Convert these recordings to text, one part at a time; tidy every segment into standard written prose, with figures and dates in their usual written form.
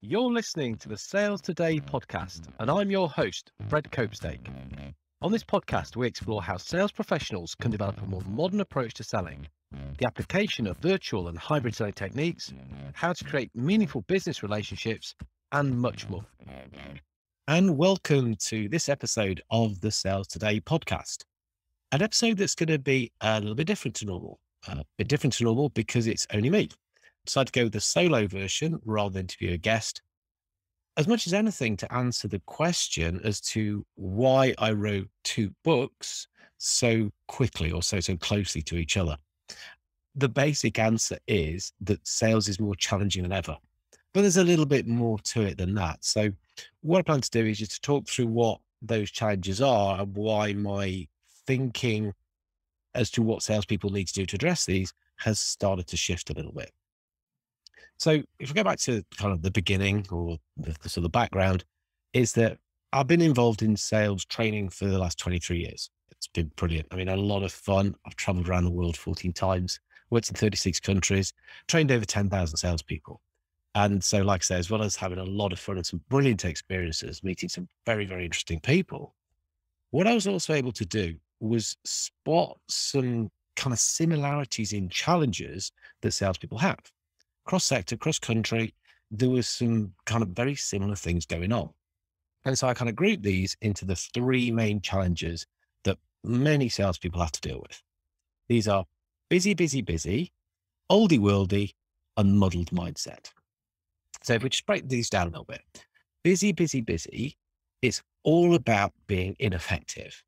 You're listening to the Sales Today podcast, and I'm your host, Fred Copestake. On this podcast, we explore how sales professionals can develop a more modern approach to selling, the application of virtual and hybrid selling techniques, how to create meaningful business relationships, and much more. And welcome to this episode of the Sales Today podcast, an episode that's going to be a little bit different to normal. Because it's only me. Decided to go with the solo version rather than interview a guest, as much as anything to answer the question as to why I wrote two books so quickly or so closely to each other. The basic answer is that sales is more challenging than ever, but there's a little bit more to it than that. So what I plan to do is just to talk through what those challenges are and why my thinking as to what salespeople need to do to address these has started to shift a little bit. So if we go back to kind of the beginning or the sort of background, is that I've been involved in sales training for the last 23 years. It's been brilliant. I mean, a lot of fun. I've traveled around the world 14 times, worked in 36 countries, trained over 10,000 salespeople. And so, like I say, as well as having a lot of fun and some brilliant experiences, meeting some very, very interesting people, what I was also able to do was spot some kind of similarities in challenges that salespeople have. Cross-sector, cross-country, there was some kind of very similar things going on. And so I kind of grouped these into the three main challenges that many salespeople have to deal with. These are busy, oldie worldy, and muddled mindset. So if we just break these down a little bit, busy, it's all about being ineffective.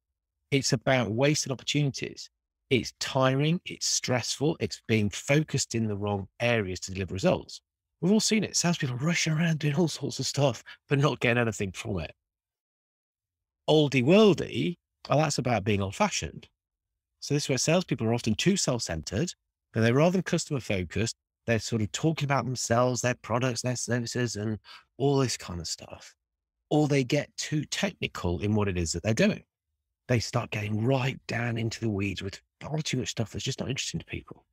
It's about wasted opportunities. It's tiring, it's stressful, it's being focused in the wrong areas to deliver results. We've all seen it. Salespeople rushing around doing all sorts of stuff, but not getting anything from it. Oldie worldy, well, that's about being old fashioned. So this is where salespeople are often too self-centered, but they're rather than customer focused, they're sort of talking about themselves, their products, their services, and all this kind of stuff. Or they get too technical in what it is that they're doing. They start getting right down into the weeds with far too much stuff that's just not interesting to people.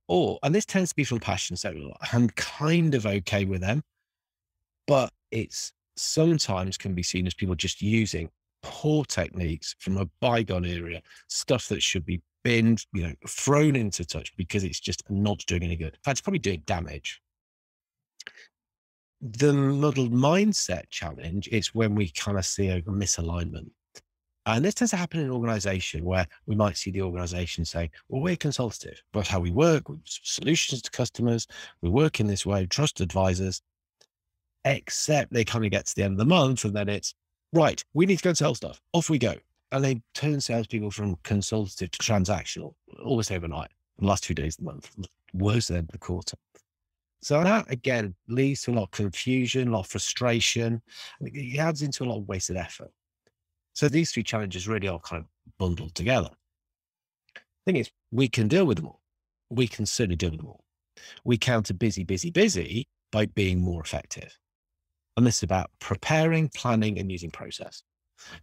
And this tends to be from passion, so I'm kind of okay with them, but it's sometimes can be seen as people just using poor techniques from a bygone era, stuff that should be binned, thrown into touch because it's just not doing any good. In fact, it's probably doing damage. The muddled mindset challenge is when we kind of see a misalignment. And this tends to happen in an organization where we might see the organization say, well, we're consultative, but how we work with solutions to customers, we work in this way, trust advisors, except they kind of get to the end of the month and then it's, right, we need to go and sell stuff. Off we go. And they turn salespeople from consultative to transactional almost overnight, the last 2 days of the month, worse than the quarter. So that, again, leads to a lot of confusion, a lot of frustration. It adds into a lot of wasted effort. So these three challenges really are kind of bundled together. Thing is, we can deal with them all. We can certainly deal with them all. We counter busy by being more effective. And this is about preparing, planning, and using process.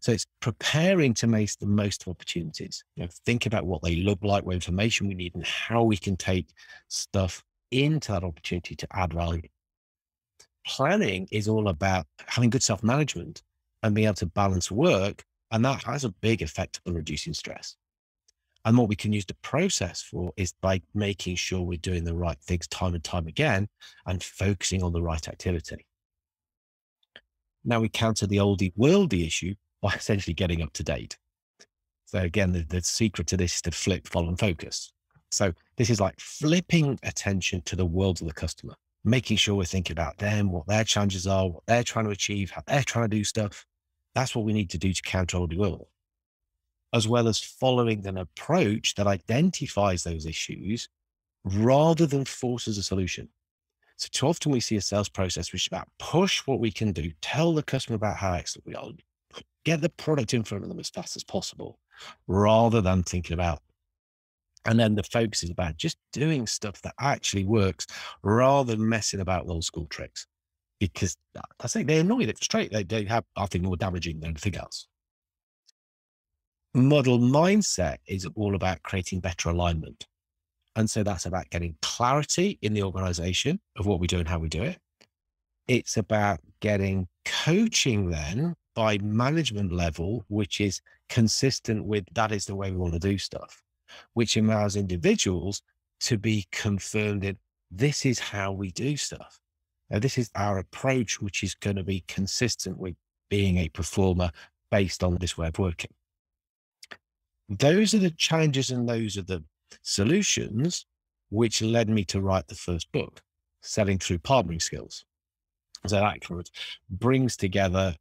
So it's preparing to make the most of opportunities. Think about what they look like, what information we need, and how we can take stuff into that opportunity to add value. Planning is all about having good self-management and being able to balance work. And that has a big effect on reducing stress. And what we can use the process for is by making sure we're doing the right things time and time again and focusing on the right activity. Now we counter the oldie worldy issue by essentially getting up to date. So again, the secret to this is to flip, follow, and focus. So this is like flipping attention to the world of the customer, making sure we're thinking about them, what their challenges are, what they're trying to achieve, how they're trying to do stuff. That's what we need to do to counter oldie world, as well as following an approach that identifies those issues rather than forces a solution. So too often we see a sales process which is about push what we can do, tell the customer about how excellent we are, get the product in front of them as fast as possible, rather than thinking about. And then the focus is about just doing stuff that actually works rather than messing about with old school tricks. Because I think they annoy, they frustrate, they have, I think, more damaging than anything else. Model mindset is all about creating better alignment. And so that's about getting clarity in the organization of what we do and how we do it. It's about getting coaching then by management level, which is consistent with that is the way we want to do stuff, which allows individuals to be confirmed in this is how we do stuff. Now, this is our approach, which is going to be consistent with being a performer based on this way of working. Those are the challenges and those are the solutions which led me to write the first book, Selling Through Partnering Skills. So that kind of brings together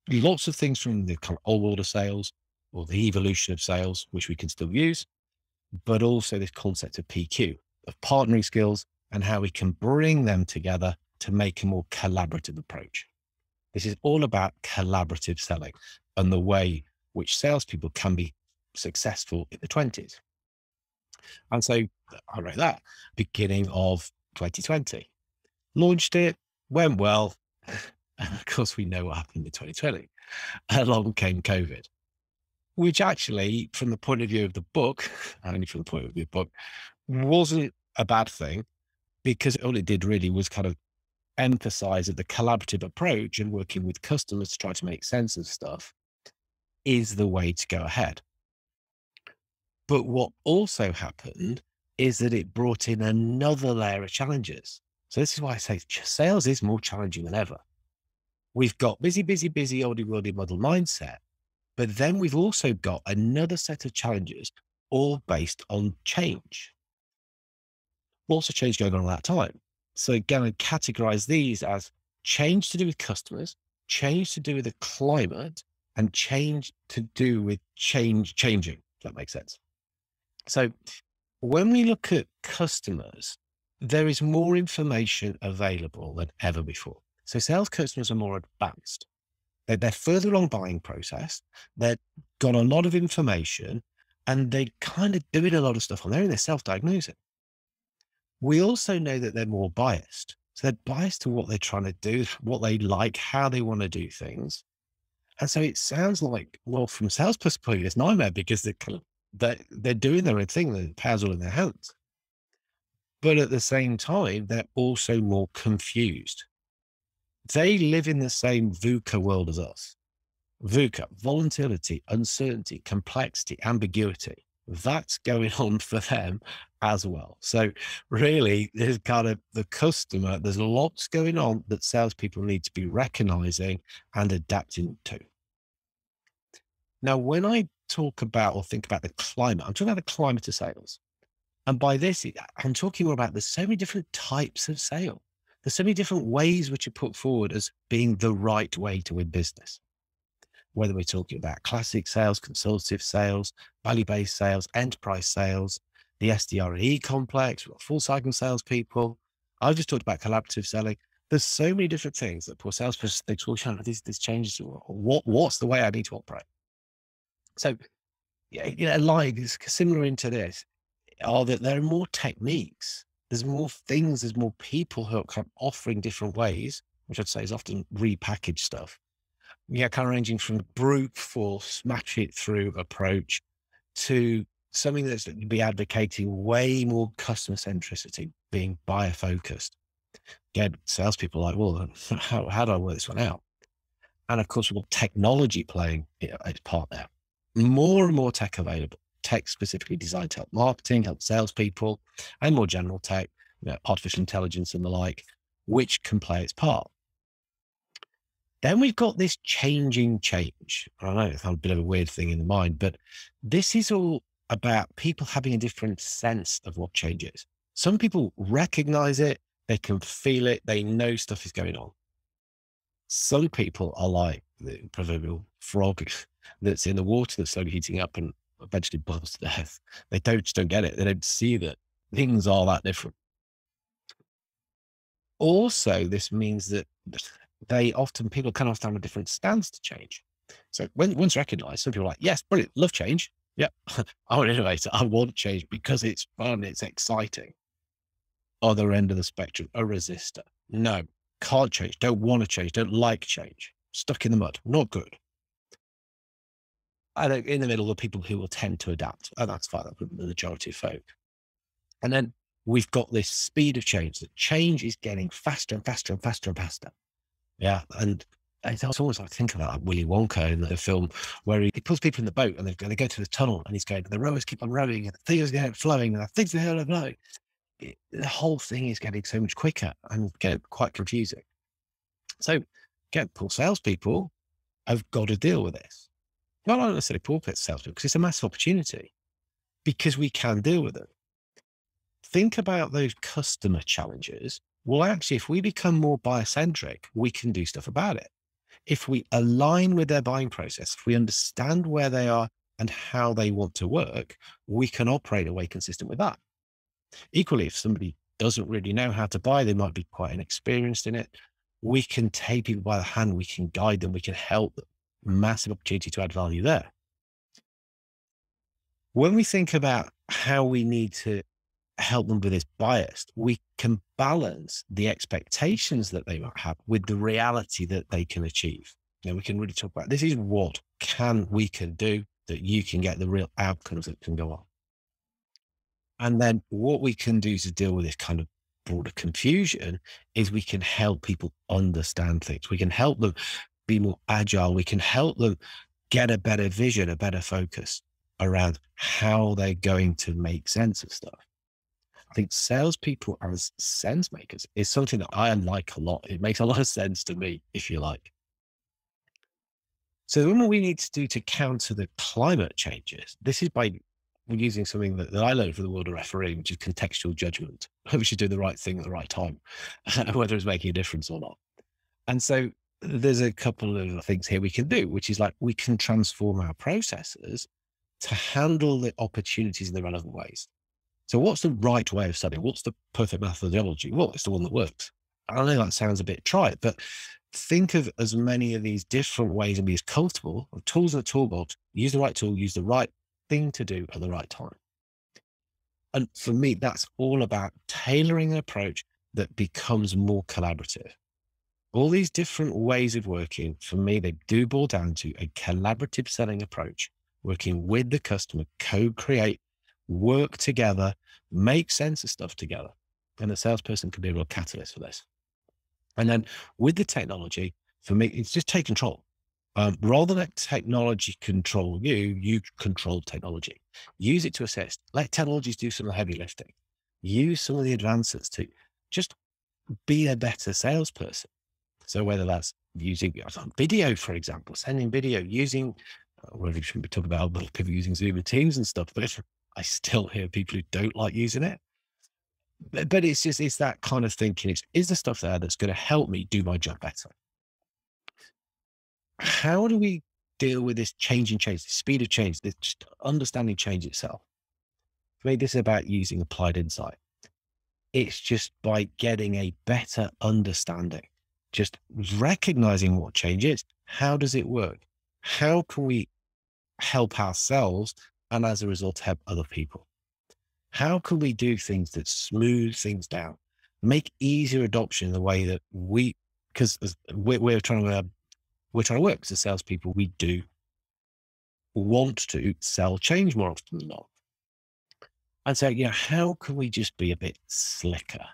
lots of things from the kind of old order sales or the evolution of sales, which we can still use, but also this concept of PQ, of partnering skills and how we can bring them together to make a more collaborative approach. This is all about collaborative selling and the way which salespeople can be successful in the 20s. And so I wrote that beginning of 2020, launched it, went well. And of course, we know what happened in 2020. Along came COVID, which actually, from the point of view of the book, only from the point of view of the book, wasn't a bad thing, because all it did really was kind of emphasize that the collaborative approach and working with customers to try to make sense of stuff is the way to go ahead. But what also happened is that it brought in another layer of challenges. So this is why I say sales is more challenging than ever. We've got busy, busy, busy, oldie, worldy model mindset, but then we've also got another set of challenges, all based on change. Lots of change going on at that time. So again, I categorize these as change to do with customers, change to do with the climate, and change to do with changing, if that makes sense. So when we look at customers, there is more information available than ever before. So sales customers are more advanced. They're further along buying process. They've got a lot of information and they kind of doing a lot of stuff on their own. They're self-diagnosing. We also know that they're more biased. So they're biased to what they're trying to do, what they like, how they want to do things. And so it sounds like, well, from sales perspective, it's nightmare because they're doing their own thing. The power's all in their hands. But at the same time, they're also more confused. They live in the same VUCA world as us. VUCA, volatility, uncertainty, complexity, ambiguity. That's going on for them as well. So really, there's kind of the customer, there's lots going on that salespeople need to be recognizing and adapting to. Now, when I talk about or think about the climate, I'm talking about the climate of sales. And by this, I'm talking more about there's so many different types of sale. There's so many different ways which are put forward as being the right way to win business. Whether we're talking about classic sales, consultative sales, value-based sales, enterprise sales, the SDR&E complex, we've got full cycle salespeople. I've just talked about collaborative selling. There's so many different things that poor salesperson thinks, well, this changes. What's the way I need to operate? So, yeah, like similar into this, are that there are more techniques. There's more things, there's more people who are kind of offering different ways, which I'd say is often repackaged stuff. Yeah, kind of ranging from brute force, smash it through approach to something that's going to be advocating way more customer centricity, being buyer focused. Again, salespeople are like, well, how do I work this one out? And of course, we've got technology playing its part there. More and more tech available. Tech specifically designed to help marketing, help salespeople, and more general tech, artificial intelligence and the like, which can play its part. Then we've got this changing change. I know it's a bit of a weird thing in the mind, but this is all about people having a different sense of what change is. Some people recognize it, they can feel it, they know stuff is going on. Some people are like the proverbial frog that's in the water that's slowly heating up and eventually boils to death. They just don't get it. They don't see that things are that different. Also, this means that people kind of have a different stance to change. So once recognized, some people are like, yes, brilliant, love change. Yep. I'm an innovator. I want change because it's fun. It's exciting. Other end of the spectrum, a resistor. No, can't change. Don't want to change. Don't like change. Stuck in the mud. Not good. And in the middle are people who will tend to adapt. And that's fine. That's the majority of folk. And then we've got this speed of change. That change is getting faster and faster and faster and faster. Yeah. And it's almost like, think about like Willy Wonka in the film where he puts people in the boat and they go to the tunnel and he's going, the rowers keep on rowing and the things get flowing and the things are flowing. The whole thing is getting so much quicker and get quite confusing. So poor salespeople have got to deal with this. Well, not necessarily poor salespeople, because it's a massive opportunity, because we can deal with it. Think about those customer challenges. Well, actually, if we become more buyer-centric, we can do stuff about it. If we align with their buying process, if we understand where they are and how they want to work, we can operate a way consistent with that. Equally, if somebody doesn't really know how to buy, they might be quite inexperienced in it. We can take people by the hand, we can guide them, we can help them. Massive opportunity to add value there. When we think about how we need to help them with this bias, we can balance the expectations that they might have with the reality that they can achieve. Now, we can really talk about this is what we can do that you can get the real outcomes that can go on. And then what we can do to deal with this kind of broader confusion is we can help people understand things. We can help them be more agile. We can help them get a better vision, a better focus around how they're going to make sense of stuff. I think salespeople as sense makers is something that I like a lot. It makes a lot of sense to me, if you like. So what we need to do to counter the climate changes, this is by using something that I learned from the world of refereeing, which is contextual judgment. We should do the right thing at the right time, whether it's making a difference or not. And so there's a couple of things here we can do, which is like we can transform our processes to handle the opportunities in the relevant ways. So what's the right way of studying? What's the perfect methodology? Well, it's the one that works. I know that sounds a bit trite, but think of as many of these different ways and be as comfortable of tools in the toolbox. Use the right tool, use the right thing to do at the right time. And for me, that's all about tailoring an approach that becomes more collaborative. All these different ways of working, for me, they do boil down to a collaborative selling approach, working with the customer, co-create, work together, make sense of stuff together. And the salesperson can be a real catalyst for this. And then with the technology, for me, it's just take control. Rather than let technology control you, you control technology. Use it to assist. Let technologies do some of the heavy lifting. Use some of the advances to just be a better salesperson. So whether that's using video, for example, sending video, using, well, we shouldn't be talking about people using Zoom and Teams and stuff, but I still hear people who don't like using it. But it's that kind of thinking. Is the stuff there that's going to help me do my job better? How do we deal with this change, the speed of change, this just understanding change itself? For me, this is about using applied insight. It's just by getting a better understanding, just recognizing what change is. How does it work? How can we help ourselves and as a result, help other people? How can we do things that smooth things down, make easier adoption in the way that because we're trying to work as salespeople, we do want to sell change more often than not. And so, how can we just be a bit slicker?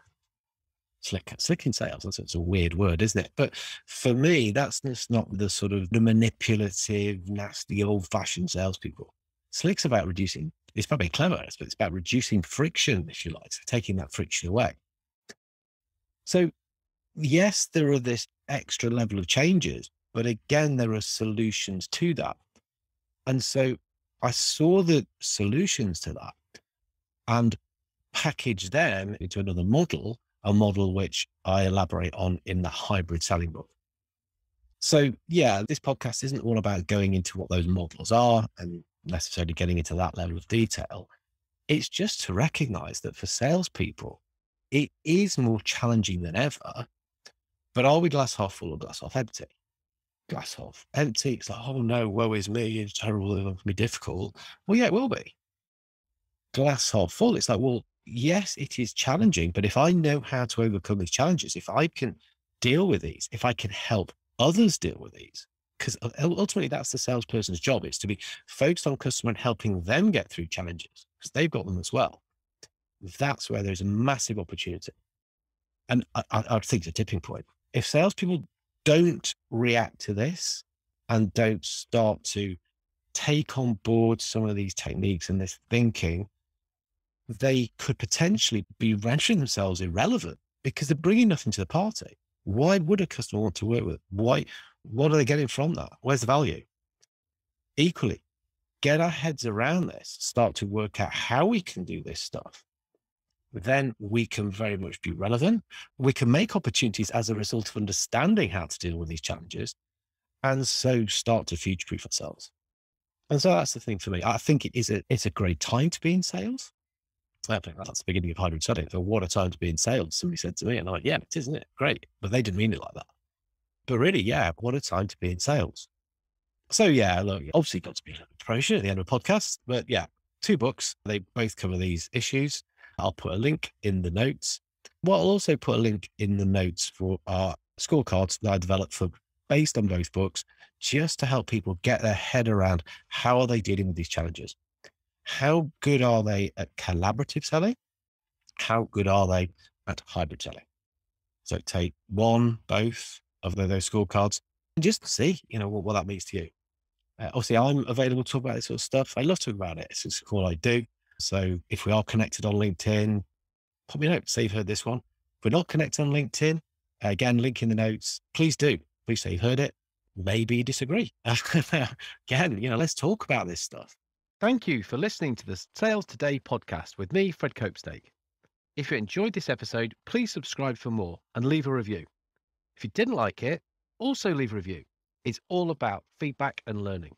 Slick in sales. It's a weird word, isn't it? But for me, that's just not the sort of the manipulative, nasty, old-fashioned salespeople. Slick's about reducing. It's about being clever, but it's about reducing friction, if you like, so taking that friction away. So yes, there are this extra level of changes, but again, there are solutions to that. And so I saw the solutions to that and packaged them into another model, a model which I elaborate on in the hybrid selling book. So yeah, this podcast isn't all about going into what those models are and necessarily getting into that level of detail. It's just to recognize that for salespeople, it is more challenging than ever. But are we glass half full or glass half empty? Glass half empty. It's like, oh no, woe is me. It's terrible. It's going to be difficult. Well, yeah, it will be. Glass half full. It's like, well, yes, it is challenging, but if I know how to overcome these challenges, if I can deal with these, if I can help others deal with these, because ultimately that's the salesperson's job, is to be focused on customer and helping them get through challenges because they've got them as well. That's where there's a massive opportunity. And I think it's a tipping point. If salespeople don't react to this and don't start to take on board some of these techniques and this thinking, they could potentially be rendering themselves irrelevant because they're bringing nothing to the party. Why would a customer want to work with it? Why? What are they getting from that? Where's the value? Equally, get our heads around this, start to work out how we can do this stuff. Then we can very much be relevant. We can make opportunities as a result of understanding how to deal with these challenges, and so start to future-proof ourselves. And so that's the thing for me. I think it's a great time to be in sales. I think that's the beginning of hybrid selling. So what a time to be in sales, somebody said to me, and I'm like, yeah, it is, isn't it? Great. But they didn't mean it like that. But really, yeah, what a time to be in sales. So yeah, look, obviously got to be a little bit promotion at the end of a podcast, but yeah, 2 books. They both cover these issues. I'll put a link in the notes. Well, I'll also put a link in the notes for our scorecards that I developed based on both books, just to help people get their head around how are they dealing with these challenges? How good are they at collaborative selling? How good are they at hybrid selling? So take both of those scorecards and just see, what that means to you. Obviously, I'm available to talk about this sort of stuff. I love talking about it. It's just all I do. So if we are connected on LinkedIn, pop me a note, say you've heard this one. If we're not connected on LinkedIn, again, link in the notes. Please do. Please say you've heard it. Maybe you disagree. Again, let's talk about this stuff. Thank you for listening to the Sales Today podcast with me, Fred Copestake. If you enjoyed this episode, please subscribe for more and leave a review. If you didn't like it, also leave a review. It's all about feedback and learning.